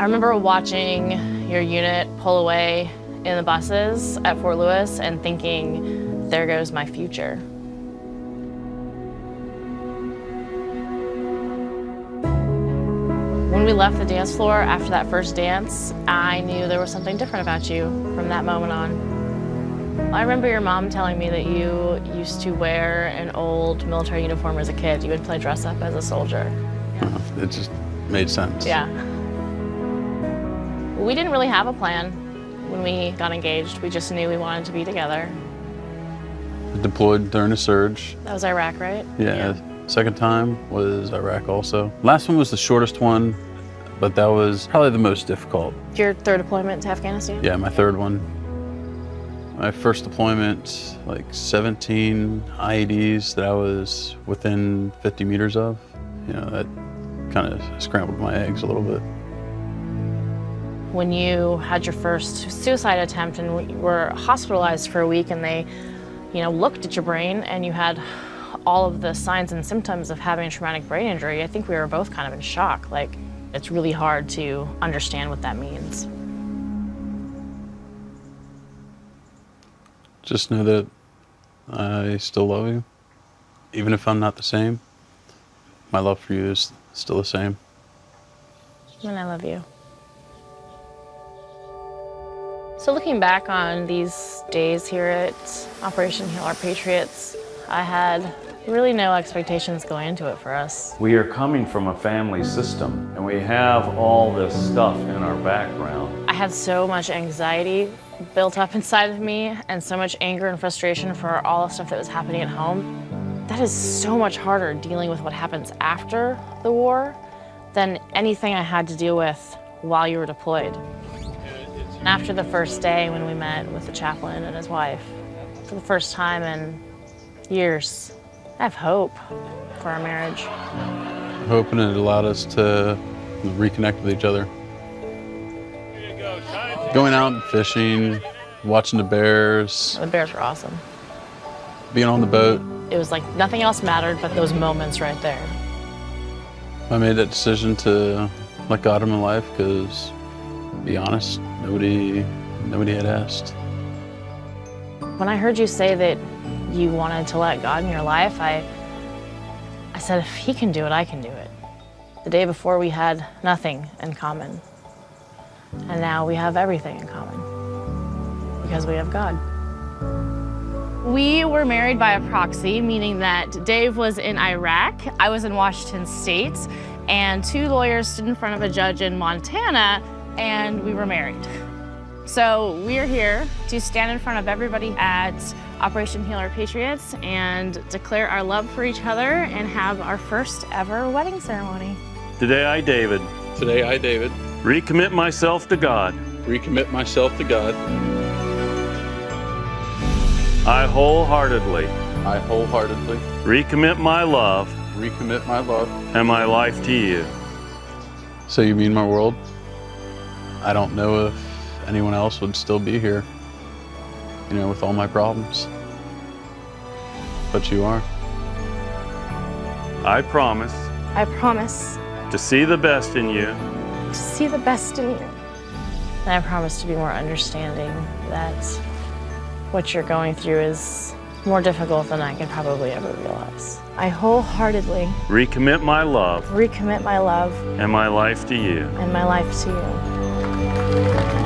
I remember watching your unit pull away in the buses at Fort Lewis and thinking, there goes my future. When we left the dance floor after that first dance, I knew there was something different about you from that moment on. I remember your mom telling me that you used to wear an old military uniform as a kid. You would play dress up as a soldier. It just made sense. Yeah. We didn't really have a plan when we got engaged. We just knew we wanted to be together. Deployed during the surge. That was Iraq, right? Yeah. Second time was Iraq also. Last one was the shortest one, but that was probably the most difficult. Your third deployment to Afghanistan? Yeah, my third one. My first deployment, like 17 IEDs that I was within 50 meters of. You know, that kind of scrambled my eggs a little bit. When you had your first suicide attempt and you were hospitalized for a week and they, looked at your brain and you had all of the signs and symptoms of having a traumatic brain injury, I think we were both kind of in shock. Like, it's really hard to understand what that means. Just know that I still love you. Even if I'm not the same, my love for you is still the same. And I love you. So looking back on these days here at Operation Heal Our Patriots, I had really no expectations going into it for us. We are coming from a family system, and we have all this stuff in our background. I had so much anxiety built up inside of me and so much anger and frustration for all the stuff that was happening at home. That is so much harder dealing with what happens after the war than anything I had to deal with while you were deployed. After the first day when we met with the chaplain and his wife, for the first time in years, I have hope for our marriage. I'm hoping it allowed us to reconnect with each other. Going out and fishing, watching the bears. The bears were awesome. Being on the boat. It was like nothing else mattered but those moments right there. I made that decision to let God in my life because, to be honest, nobody had asked. When I heard you say that you wanted to let God in your life, I said, if he can do it, I can do it. The day before we had nothing in common. And now we have everything in common because we have God. We were married by a proxy, meaning that Dave was in Iraq, I was in Washington State, and two lawyers stood in front of a judge in Montana, and we were married. So we're here to stand in front of everybody at Operation Heal Our Patriots and declare our love for each other and have our first ever wedding ceremony. Today I, David, Recommit myself to God. I wholeheartedly recommit my love and my life to you. So you mean my world? I don't know if anyone else would still be here, with all my problems. But you are. I promise To see the best in you. see the best in you. And I promise to be more understanding that what you're going through is more difficult than I could probably ever realize. I wholeheartedly recommit my love and my life to you. and my life to you. And my life to you.